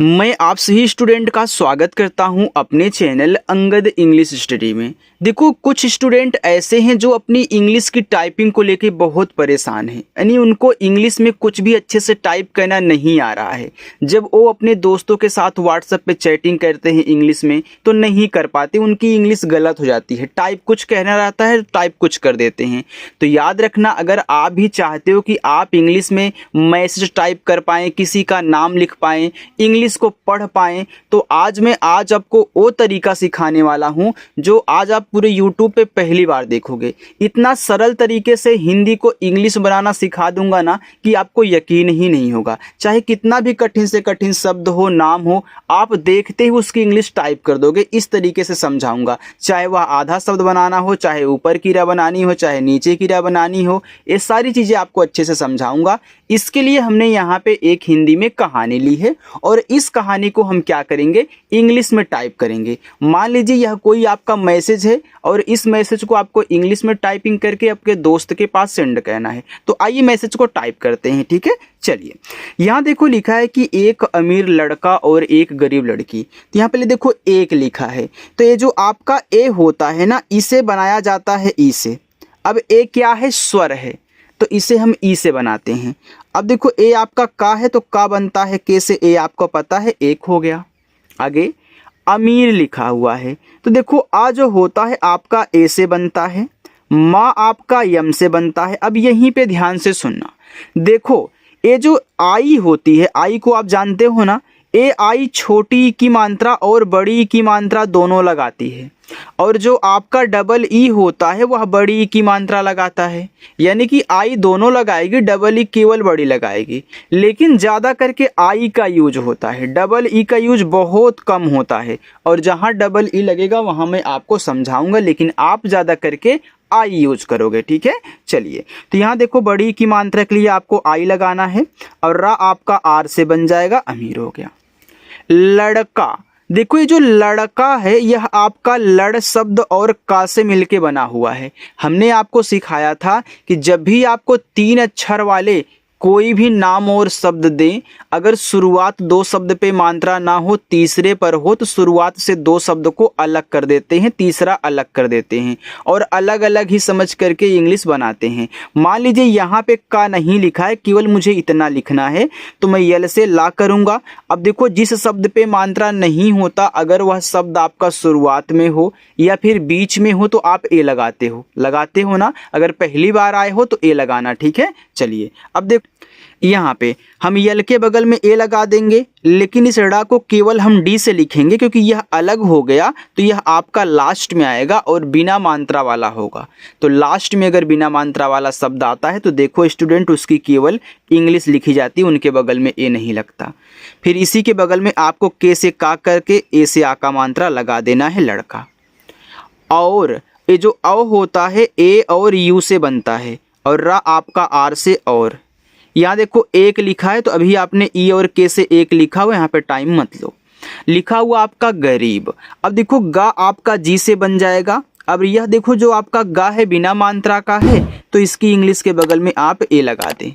मैं आप सभी स्टूडेंट का स्वागत करता हूं अपने चैनल अंगद इंग्लिश स्टडी में। देखो, कुछ स्टूडेंट ऐसे हैं जो अपनी इंग्लिश की टाइपिंग को लेके बहुत परेशान हैं, यानी उनको इंग्लिश में कुछ भी अच्छे से टाइप करना नहीं आ रहा है। जब वो अपने दोस्तों के साथ व्हाट्सएप पे चैटिंग करते हैं इंग्लिश में तो नहीं कर पाते, उनकी इंग्लिश गलत हो जाती है। टाइप कुछ कहना रहता है, टाइप कुछ कर देते हैं। तो याद रखना, अगर आप भी चाहते हो कि आप इंग्लिश में मैसेज टाइप कर पाएँ, किसी का नाम लिख पाएँ, इंग्लिश को पढ़ पाएं, तो आज मैं आपको वो तरीका सिखाने वाला हूं जो आज आप पूरे YouTube पे पहली बार देखोगे। इतना सरल तरीके से हिंदी को इंग्लिश बनाना सिखा दूंगा ना कि आपको यकीन ही नहीं होगा। चाहे कितना भी कठिन से कठिन शब्द हो, नाम हो, आप देखते ही उसकी इंग्लिश टाइप कर दोगे। इस तरीके से समझाऊंगा, चाहे वह आधा शब्द बनाना हो, चाहे ऊपर कीरा बनानी हो, चाहे नीचे कीरा बनानी हो, ये सारी चीज़ें आपको अच्छे से समझाऊंगा। इसके लिए हमने यहाँ पे एक हिंदी में कहानी ली है और इस कहानी को हम क्या करेंगे, इंग्लिश में टाइप करेंगे। मान लीजिए यह कोई आपका मैसेज है और इस मैसेज को आपको इंग्लिश में टाइपिंग करके आपके दोस्त के पास सेंड करना है। तो आइए मैसेज को टाइप करते हैं, ठीक है। चलिए, यहाँ देखो लिखा है कि एक अमीर लड़का और एक गरीब लड़की। तो यहाँ पहले देखो एक लिखा है, तो ये जो आपका ए होता है ना, इसे बनाया जाता है ई से। अब ए क्या है, स्वर है, तो इसे हम ई से बनाते हैं। अब देखो ए आपका का है तो का बनता है के से, ए आपको पता है, एक हो गया। आगे अमीर लिखा हुआ है, तो देखो आ जो होता है आपका ए से बनता है, माँ आपका यम से बनता है। अब यहीं पे ध्यान से सुनना, देखो ये जो आई होती है, आई को आप जानते हो ना, ए आई छोटी की मात्रा और बड़ी की मात्रा दोनों लगाती है, और जो आपका डबल ई होता है वह बड़ी की मात्रा लगाता है। यानी कि आई दोनों लगाएगी, डबल ई केवल बड़ी लगाएगी। लेकिन ज़्यादा करके आई का यूज होता है, डबल ई का यूज बहुत कम होता है। और जहाँ डबल ई लगेगा वहाँ मैं आपको समझाऊंगा, लेकिन आप ज़्यादा करके आई यूज करोगे, ठीक है। चलिए, तो यहाँ देखो बड़ी की मात्रा के लिए आपको आई लगाना है और रा आपका आर से बन जाएगा, अमीर हो गया। लड़का, देखो ये जो लड़का है यह आपका लड़ शब्द और का से मिलके बना हुआ है। हमने आपको सिखाया था कि जब भी आपको 3 अक्षर वाले कोई भी नाम और शब्द दें, अगर शुरुआत 2 शब्द पे मात्रा ना हो, तीसरे पर हो, तो शुरुआत से 2 शब्द को अलग कर देते हैं, तीसरा अलग कर देते हैं और अलग अलग ही समझ करके इंग्लिश बनाते हैं। मान लीजिए यहाँ पे का नहीं लिखा है, केवल मुझे इतना लिखना है, तो मैं यल से ला करूँगा। अब देखो जिस शब्द पे मात्रा नहीं होता, अगर वह शब्द आपका शुरुआत में हो या फिर बीच में हो तो आप ए लगाते हो ना। अगर पहली बार आए हो तो ए लगाना, ठीक है। चलिए, अब देखो यहाँ पे हम यल के बगल में ए लगा देंगे, लेकिन इस ड़ा को केवल हम डी से लिखेंगे क्योंकि यह अलग हो गया, तो यह आपका लास्ट में आएगा और बिना मात्रा वाला होगा। तो लास्ट में अगर बिना मात्रा वाला शब्द आता है तो देखो स्टूडेंट, उसकी केवल इंग्लिश लिखी जाती है, उनके बगल में ए नहीं लगता। फिर इसी के बगल में आपको के से का करके ए से आ का मात्रा लगा देना है, लड़का। और ये जो अ होता है ए और यू से बनता है, और रा आपका आर से। और यहाँ देखो एक लिखा है, तो अभी आपने ई और के से एक लिखा हुआ, यहाँ पे टाइम मत लो। लिखा हुआ आपका गरीब। अब देखो गा आपका जी से बन जाएगा। अब यह देखो जो आपका गा है बिना मात्रा का है, तो इसकी इंग्लिश के बगल में आप ए लगा दें।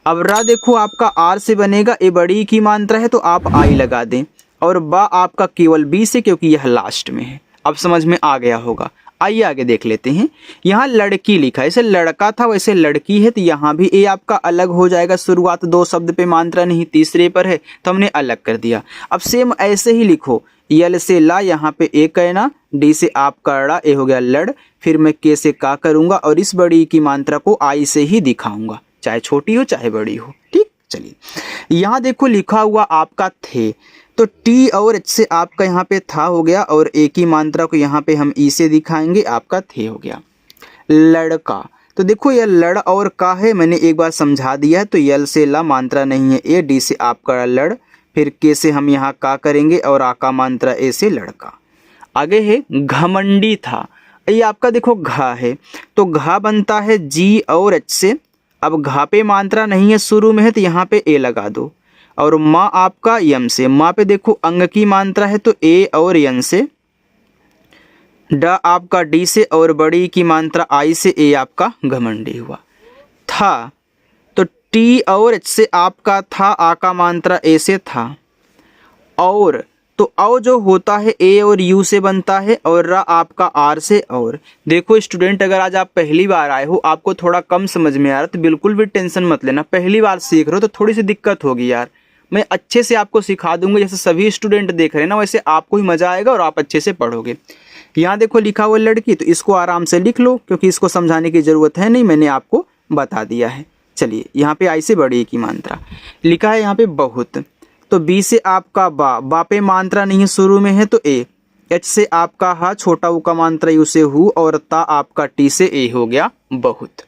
अब रा देखो आपका आर से बनेगा, ए बड़ी की मात्रा है तो आप आई लगा दें। और बा आपका केवल बी से, क्योंकि यह लास्ट में है। अब समझ में आ गया होगा। आइए आगे देख लेते हैं। यहाँ लड़की लिखा है, ऐसे लड़का था वैसे लड़की है, तो यहाँ भी ए आपका अलग हो जाएगा। शुरुआत 2 शब्द पे मात्रा नहीं, तीसरे पर है, तो हमने अलग कर दिया। अब सेम ऐसे ही लिखो, यल से ला, यहाँ पे ए कहना, डी से आपका ड़ा, ए हो गया लड़। फिर मैं के से का करूँगा और इस बड़ी की मात्रा को आई से ही दिखाऊंगा, चाहे छोटी हो चाहे बड़ी हो, ठीक। चलिए, यहाँ देखो लिखा हुआ आपका थे, तो टी और एच से आपका यहाँ पे था हो गया, और एक ही मात्रा को यहाँ पे हम ई से दिखाएंगे, आपका थे हो गया। लड़का, तो देखो यह लड़ और का है, मैंने एक बार समझा दिया है। तो यल से ला मात्रा नहीं है, ए, डी से आपका लड़, फिर के से हम यहाँ का करेंगे और आ का मात्रा ए से लड़का। आगे है घमंडी था, ये आपका देखो घा है, तो घा बनता है जी और एच से। अब घा पे मात्रा नहीं है, शुरू में है, तो यहाँ पे ए लगा दो। और माँ आपका यम से, माँ पे देखो अंग की मात्रा है तो ए और यन से। ड आपका डी से, और बड़ी की मात्रा आई से, ए आपका घमंडी हुआ। था, तो टी और एच से आपका था, आ का मात्रा ए से था। और, तो औ जो होता है ए और यू से बनता है और रा आपका आर से और। देखो स्टूडेंट, अगर आज आप पहली बार आए हो, आपको थोड़ा कम समझ में आ रहा तो बिल्कुल भी टेंशन मत लेना। पहली बार सीख रहे हो तो थोड़ी सी दिक्कत होगी यार, मैं अच्छे से आपको सिखा दूंगा। जैसे सभी स्टूडेंट देख रहे हैं ना, वैसे आपको ही मजा आएगा और आप अच्छे से पढ़ोगे। यहाँ देखो लिखा हुआ लड़की, तो इसको आराम से लिख लो क्योंकि इसको समझाने की जरूरत है नहीं, मैंने आपको बता दिया है। चलिए, यहाँ पे आई से बड़ी की मात्रा लिखा है, यहाँ पे बहुत। तो बी से आपका बा पे मात्रा नहीं है, शुरू में है तो ए। एच से आपका हा, छोटा ऊ का मात्रा यू से हु, और ता आपका टी से ए हो गया बहुत।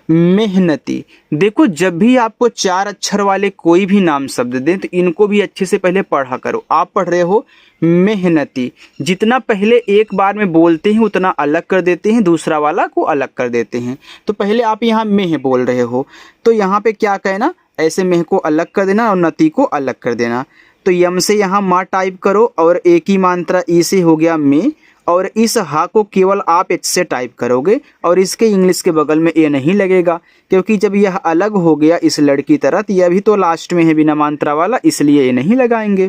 मेहनती, देखो जब भी आपको 4 अक्षर वाले कोई भी नाम शब्द दें तो इनको भी अच्छे से पहले पढ़ा करो। आप पढ़ रहे हो मेहनती, जितना पहले एक बार में बोलते हैं उतना अलग कर देते हैं, दूसरा वाला को अलग कर देते हैं। तो पहले आप यहाँ मेह बोल रहे हो तो यहाँ पे क्या कहना, ऐसे मेह को अलग कर देना और नती को अलग कर देना। तो यम से यहाँ माँ टाइप करो और एक ही मात्रा ई से हो गया में, और इस हा को केवल आप एच से टाइप करोगे और इसके इंग्लिश के बगल में ए नहीं लगेगा, क्योंकि जब यह अलग हो गया इस लड़की तरह तो यह भी तो लास्ट में है बिना मात्रा वाला, इसलिए ए नहीं लगाएंगे।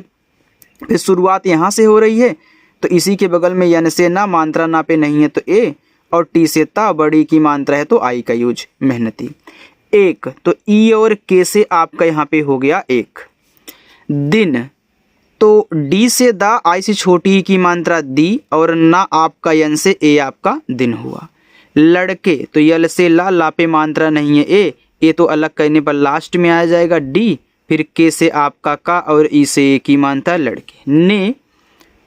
फिर शुरुआत यहाँ से हो रही है तो इसी के बगल में यन से ना, मात्रा ना पे नहीं है तो ए, और टी से ता, बड़ी की मात्रा है तो आई का यूज, मेहनती। एक, तो ई और के से आपका यहाँ पे हो गया एक। दिन, तो डी से दा, आई से छोटी की मात्रा दी, और ना आपका यन से ए आपका दिन हुआ। लड़के, तो यल से ला पे मात्रा नहीं है ए तो अलग करने पर लास्ट में आ जाएगा डी, फिर के से आपका का और ई से ए की मात्रा लड़के। ने,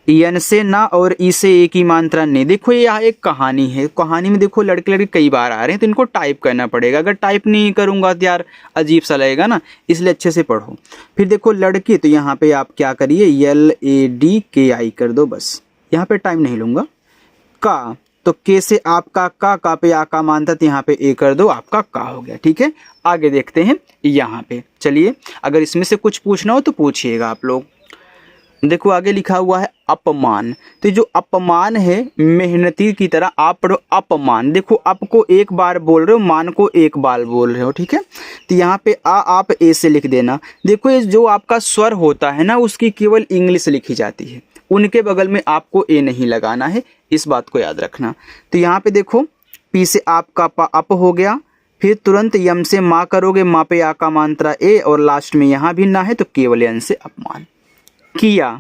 यन से ना और ई से ए की मात्रा ने। देखो ये यहाँ एक कहानी है, कहानी में देखो लड़के लड़के कई बार आ रहे हैं तो इनको टाइप करना पड़ेगा। अगर टाइप नहीं करूँगा तो यार अजीब सा लगेगा ना, इसलिए अच्छे से पढ़ो। फिर देखो लड़के, तो यहाँ पे आप क्या करिए, LADKI कर दो बस, यहाँ पे टाइम नहीं लूँगा। का, तो के से आपका का पे आ का मात्रा, तो यहाँ पे ए कर दो, आपका का हो गया। ठीक है, आगे देखते हैं यहाँ पे। चलिए, अगर इसमें से कुछ पूछना हो तो पूछिएगा आप लोग। देखो आगे लिखा हुआ है अपमान, तो जो अपमान है मेहनती की तरह आप पढ़ो अपमान। देखो अप को एक बार बोल रहे हो, मान को एक बार बोल रहे हो, ठीक है। तो यहाँ पे आ आप ए से लिख देना। देखो ये जो आपका स्वर होता है ना, उसकी केवल इंग्लिश लिखी जाती है, उनके बगल में आपको ए नहीं लगाना है, इस बात को याद रखना। तो यहाँ पे देखो पी से आपका पा अप हो गया, फिर तुरंत यम से माँ करोगे, माँ पे आ का मात्रा ए, और लास्ट में यहाँ भी ना है तो केवल यन से अपमान। किया,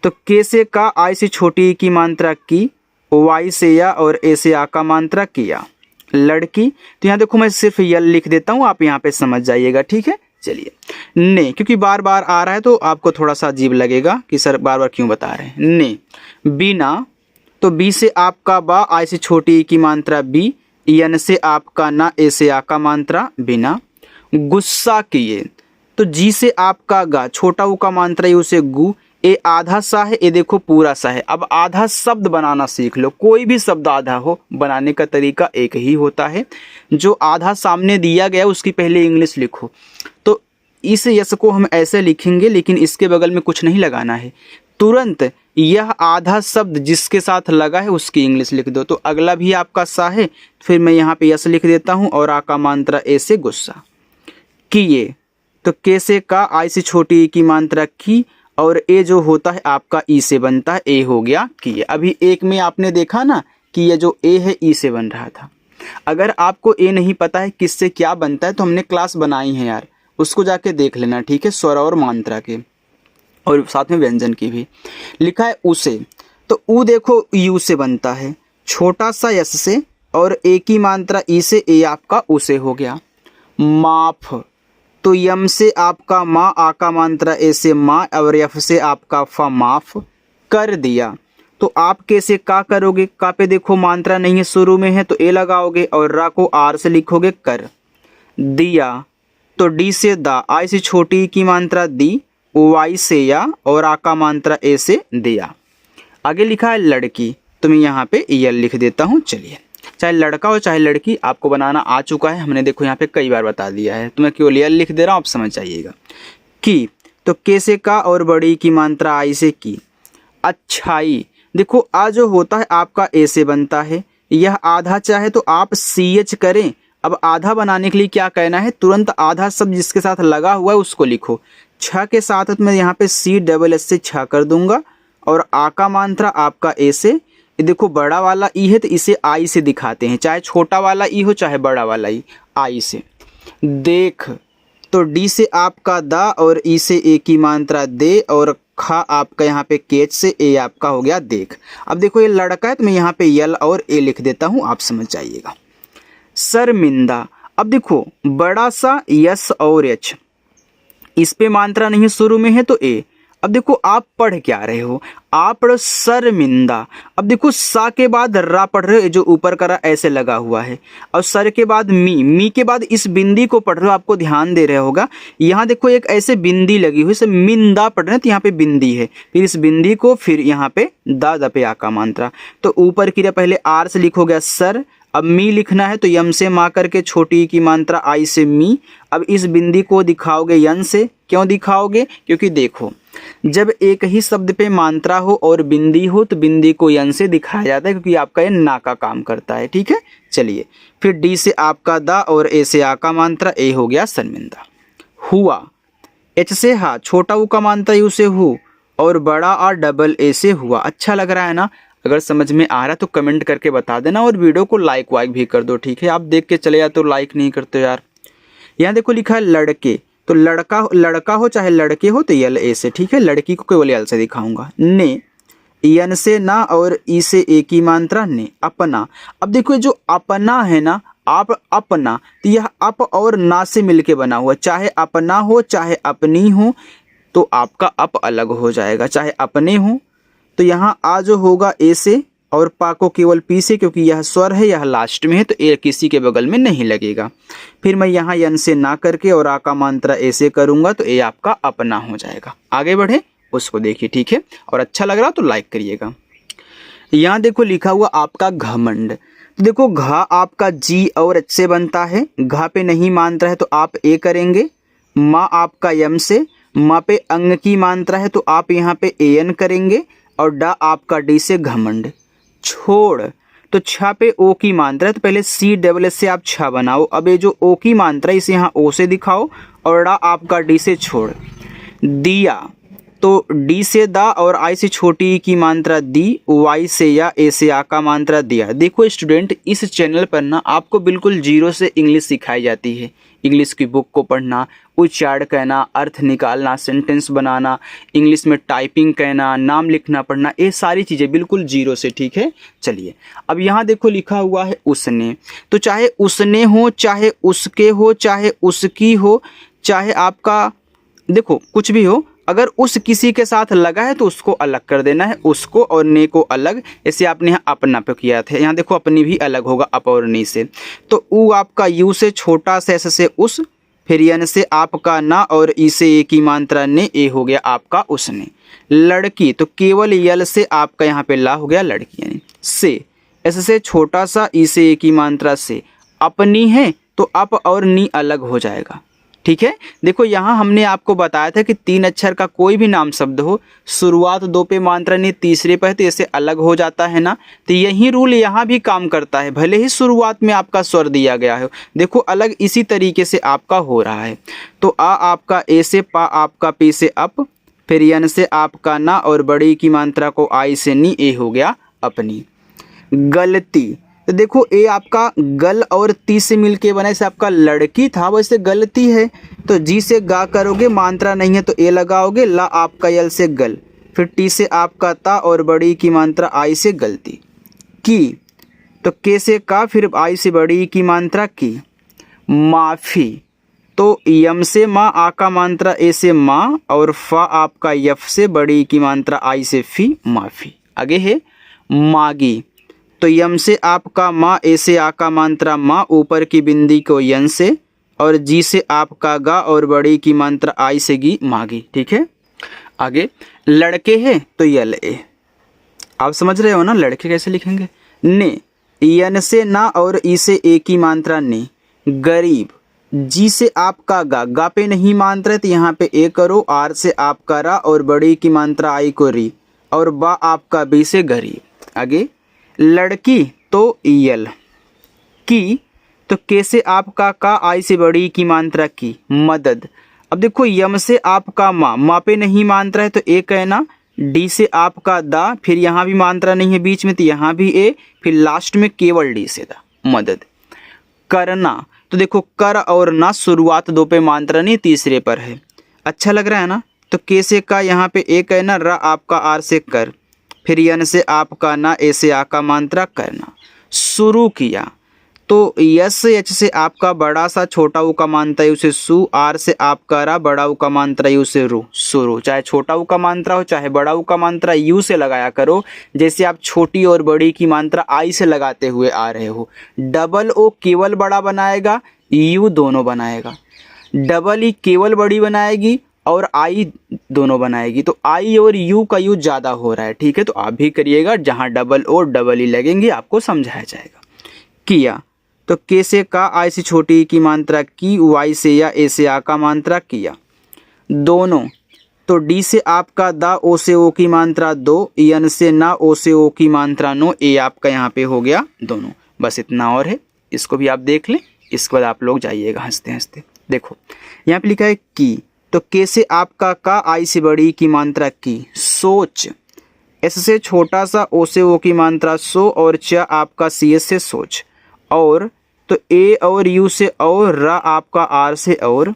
तो के से का, आई से छोटी की मात्रा की, वाई से या और ए से आ का मात्रा किया। लड़की, तो यहाँ देखो मैं सिर्फ यल लिख देता हूँ, आप यहाँ पे समझ जाइएगा, ठीक है। चलिए, ने, क्योंकि बार बार आ रहा है तो आपको थोड़ा सा अजीब लगेगा कि सर बार बार क्यों बता रहे हैं। ने, बिना, तो बी से आपका बा, आई से छोटी की मात्रा बी, यन से आपका ना, ए से आ का मात्रा बिना। गुस्सा किए, तो जी से आपका गा, छोटा ऊ का मात्रा यू से गु, ए आधा सा है, ए देखो पूरा सा है। अब आधा शब्द बनाना सीख लो, कोई भी शब्द आधा हो, बनाने का तरीका एक ही होता है। जो आधा सामने दिया गया उसकी पहले इंग्लिश लिखो। तो इस यस को हम ऐसे लिखेंगे, लेकिन इसके बगल में कुछ नहीं लगाना है, तुरंत यह आधा शब्द जिसके साथ लगा है उसकी इंग्लिश लिख दो। तो अगला भी आपका सा है, फिर मैं यहाँ पे यस लिख देता हूँ और आ का मात्रा ए से गुस्सा। किए, तो के से का, आई से छोटी की मात्रा की, और ए जो होता है आपका ई से बनता है, ए हो गया किए। अभी एक में आपने देखा ना कि ये जो ए है ई से बन रहा था। अगर आपको ए नहीं पता है किससे क्या बनता है तो हमने क्लास बनाई है यार, उसको जाके देख लेना, ठीक है। स्वर और मात्रा के और साथ में व्यंजन की भी। लिखा है उसे, तो ऊ देखो यू से बनता है, छोटा सा यस से, और ए की मात्रा ई से, ए आपका उसे हो गया। माफ, तो यम से आपका माँ, आ का मात्रा ए से माँ, और यफ से आपका फा, माफ कर दिया। तो आप कैसे का करोगे, का पे देखो मात्रा नहीं है, शुरू में है तो ए लगाओगे, और रा को आर से लिखोगे कर। दिया, तो डी से दा, आई से छोटी की मात्रा दी, वाई से या, और आ का मात्रा ए से दिया। आगे लिखा है लड़की, तो मैं यहाँ पे यल लिख देता हूँ। चलिए, चाहे लड़का हो चाहे लड़की, आपको बनाना आ चुका है, हमने देखो यहाँ पे कई बार बता दिया है, तो मैं केवल यल लिख दे रहा हूँ, आप समझ जाइएगा। की, तो के से का और बड़ी की मात्रा आई से की। अच्छाई, देखो आ जो होता है आपका ए से बनता है, यह आधा चाहे तो आप CH करें। अब आधा बनाने के लिए क्या कहना है, तुरंत आधा शब्द जिसके साथ लगा हुआ है उसको लिखो। छ के साथ मैं यहाँ पे सी डबल एस से छ कर दूंगा और आ का मात्रा आपका ए से, ये देखो बड़ा वाला ई है तो इसे आई से दिखाते हैं, चाहे छोटा वाला ई हो चाहे बड़ा वाला ई, आई से। देख तो डी से आपका दा और ई से ए की मात्रा दे और खा आपका यहाँ पे केच से ए आपका हो गया देख। अब देखो ये लड़का है तो मैं यहाँ पे यल और ए लिख देता हूँ, आप समझ जाइएगा। शर्मिंदा, अब देखो बड़ा सा यस और एच, इस पे मात्रा नहीं शुरू में है तो ए। अब देखो आप पढ़ क्या रहे हो, आप पढ़ो शर्मिंदा। अब देखो सा के बाद रा पढ़ रहे हो, जो ऊपर का रा ऐसे लगा हुआ है, और सर के बाद मी के बाद इस बिंदी को पढ़ रहे हो, आपको ध्यान दे रहे होगा। यहाँ देखो एक ऐसे बिंदी लगी हुई, मिंदा पढ़ रहे हैं तो यहाँ पे बिंदी है, फिर इस बिंदी को फिर यहाँ पे दा पे आ का मात्रा। तो ऊपर क्रिया पहले आर से लिखोगे सर, अब मी लिखना है तो यम से मा करके छोटी की मात्रा आई से मी। अब इस बिंदी को दिखाओगे यन से, क्यों दिखाओगे, क्योंकि देखो जब एक ही शब्द पे मात्रा हो और बिंदी हो तो बिंदी को यन से दिखाया जाता है, क्योंकि आपका ये ना का काम करता है। ठीक है, चलिए फिर डी से आपका दा और ए से आ का मात्रा, ए हो गया शर्मिंदा। हुआ, एच से हा, छोटा ऊ का मात्रा यू से हु और बड़ा आ डबल ए से हुआ। अच्छा लग रहा है ना? अगर समझ में आ रहा तो कमेंट करके बता देना और वीडियो को लाइक वाइक भी कर दो। ठीक है, आप देख के चले जाते तो लाइक नहीं करते यार। यहाँ देखो लिखा है लड़के, तो लड़का हो चाहे लड़के हो तो यल ए से। ठीक है, लड़की को केवल यल से दिखाऊंगा। ने, यन से ना और ई से ए की मात्रा ने। अपना, अब देखो जो अपना है ना, आप अपना, तो यह अप और ना से मिलके बना हुआ, चाहे अपना हो चाहे अपनी हो तो आपका अप अलग हो जाएगा, चाहे अपने हो तो यहाँ आ जो होगा ए से और पा को केवल पी से, क्योंकि यह स्वर है, यह लास्ट में है तो ए किसी के बगल में नहीं लगेगा। फिर मैं यहाँ यन से ना करके और आ का मात्रा ए से करूँगा तो ए आपका अपना हो जाएगा। आगे बढ़े, उसको देखिए। ठीक है, और अच्छा लग रहा तो लाइक करिएगा। यहाँ देखो लिखा हुआ आपका घमंड, तो देखो घा आपका जी और एच से बनता है, घा पे नहीं मात्रा है तो आप ए करेंगे। माँ आपका यम से, माँ पे अंग की मात्रा है तो आप यहाँ पे ए एन करेंगे और डा आपका डी से घमंड। छोड़, तो छा पे ओ की मात्रा है तो पहले सी डबल एस से आप छा बनाओ। अब ये जो ओ की मात्रा है इसे यहाँ ओ से दिखाओ और डा आपका डी से छोड़। दिया, तो डी से दा और आई से छोटी की मात्रा दी, वाई से या ए से आ का मात्रा दिया। देखो स्टूडेंट, इस चैनल पर ना आपको बिल्कुल जीरो से इंग्लिश सिखाई जाती है। इंग्लिश की बुक को पढ़ना, उच्चारण कहना, अर्थ निकालना, सेंटेंस बनाना, इंग्लिश में टाइपिंग कहना, नाम लिखना पढ़ना, ये सारी चीज़ें बिल्कुल जीरो से। ठीक है, चलिए अब यहाँ देखो लिखा हुआ है उसने, तो चाहे उसने हो चाहे उसके हो चाहे उसकी हो चाहे आपका देखो कुछ भी हो, अगर उस किसी के साथ लगा है तो उसको अलग कर देना है, उसको और ने को अलग। ऐसे आपने यहाँ अपना पे किया था, यहाँ देखो अपनी भी अलग होगा अप और नी से। तो ऊ आपका यू से छोटा से एस से उस, फिर यन से आपका ना और ई से ए की मात्रा ने, ए हो गया आपका उसने। लड़की, तो केवल यल से आपका यहाँ पे ला हो गया लड़की, यानी से, एस से छोटा सा ई से ए की मात्रा से। अपनी है तो अप और नी अलग हो जाएगा। ठीक है, देखो यहाँ हमने आपको बताया था कि 3 अक्षर का कोई भी नाम शब्द हो, शुरुआत 2 पे मात्रा नहीं, तीसरे पे तो ऐसे अलग हो जाता है ना। तो यही रूल यहाँ भी काम करता है, भले ही शुरुआत में आपका स्वर दिया गया है, देखो अलग इसी तरीके से आपका हो रहा है। तो आ आपका ए से, पा आपका पी से अप, फिर यन से आपका ना और बड़ी की मात्रा को आई से नी, ए हो गया अपनी। गलती, तो देखो ए आपका गल और ती से मिलके बना, इसे आपका लड़की था वैसे गलती है, तो जी से गा करोगे, मात्रा नहीं है तो ए लगाओगे, ला आपका यल से गल, फिर टी से आपका ता और बड़ी की मात्रा आई से गलती। की, तो के से का, फिर आई से बड़ी की मात्रा की। माफ़ी, तो यम से माँ, आ का मात्रा ए से माँ और फा आपका यफ से बड़ी की मात्रा आई से फी, माफ़ी। आगे है मागी, तो यम से आपका माँ, ए से आ का मात्रा माँ, ऊपर की बिंदी को यन से और जी से आपका गा और बड़ी की मात्रा आई से गी, मागी। ठीक है, आगे लड़के हैं तो यल ए, आप समझ रहे हो ना लड़के कैसे लिखेंगे। ने, यन से ना और ई से ए की मात्रा ने। गरीब, जी से आपका गा, गा पे नहीं मात्रा तो यहाँ पे ए करो, आर से आपका रा और बड़ी की मात्रा आई को री और बा आपका बी से गरीब। आगे लड़की, तो यल। की, तो के से आपका का, आई से बड़ी की मात्रा की। मदद, अब देखो यम से आपका माँ पे नहीं मात्रा है तो ए कहना, डी से आपका दा, फिर यहाँ भी मात्रा नहीं है बीच में तो यहाँ भी ए, फिर लास्ट में केवल डी से दा, मदद। करना, तो देखो कर और ना शुरुआत दो पे मात्रा नहीं तीसरे पर है, अच्छा लग रहा है ना। तो के से का यहाँ पे ए कहना, र आपका आर से कर, फिर यन से आपका ना, ए से आ का मात्रा करना। शुरू किया, तो यस से एच से आपका बड़ा सा छोटा ऊ का मात्रा यू से सु, आर से आपका रा बड़ा ऊ का मात्रा यू से रू, शुरू। चाहे छोटा ऊ का मात्रा हो चाहे बड़ा ऊ का मात्रा यू से लगाया करो, जैसे आप छोटी और बड़ी की मात्रा आई से लगाते हुए आ रहे हो। डबल ओ केवल बड़ा बनाएगा, यू दोनों बनाएगा, डबल ई केवल बड़ी बनाएगी और आई दोनों बनाएगी। तो आई और यू का यूज ज़्यादा हो रहा है, ठीक है। तो आप भी करिएगा, जहाँ डबल ओ डबल ई लगेंगे आपको समझाया जाएगा। किया, तो के से का, आई से छोटी ई की मात्रा की, वाई से या ए से आ का मात्रा किया। दोनों, तो डी से आपका दा, ओ से ओ की मात्रा दो, यन से ना, ओ से ओ की मात्रा नो, ए आपका यहाँ पे हो गया दोनों। बस इतना और है, इसको भी आप देख लें, इसके बाद आप लोग जाइएगा हंसते हंसते। देखो यहाँ पे लिखा है की, तो के से आपका का, आई से बड़ी की मात्रा की। सोच, एस से छोटा सा, ओ से ओ की मात्रा सो, और च आपका सी एस से सोच। और, तो ए और यू से और, रा आपका आर से और।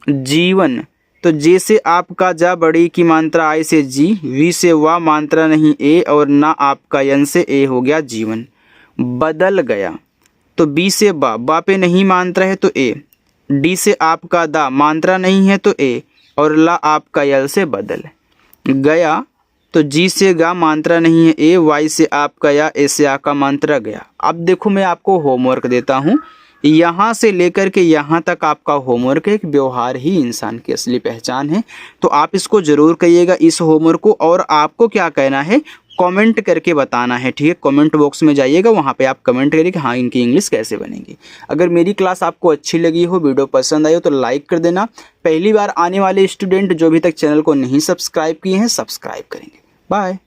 जीवन, तो जे से आपका जा बड़ी की मात्रा आई से जी, वी से वा मात्रा नहीं ए, और ना आपका यन से ए हो गया जीवन। बदल गया, तो बी से बा पे नहीं मात्रा है तो ए, डी से आपका दा मात्रा नहीं है तो ए, और ला आपका यल से बदल। गया, तो जी से गा मात्रा नहीं है ए, वाई से आपका या, ए से आ का मात्रा गया। अब देखो मैं आपको होमवर्क देता हूँ, यहाँ से लेकर के यहाँ तक आपका होमवर्क है कि व्यवहार ही इंसान की असली पहचान है। तो आप इसको ज़रूर करिएगा इस होमवर्क को, और आपको क्या कहना है कमेंट करके बताना है, ठीक है। कमेंट बॉक्स में जाइएगा, वहाँ पे आप कमेंट करिए कि हाँ इनकी इंग्लिश कैसे बनेगी। अगर मेरी क्लास आपको अच्छी लगी हो, वीडियो पसंद आई हो तो लाइक कर देना। पहली बार आने वाले स्टूडेंट जो अभी तक चैनल को नहीं सब्सक्राइब किए हैं सब्सक्राइब करेंगे। बाय।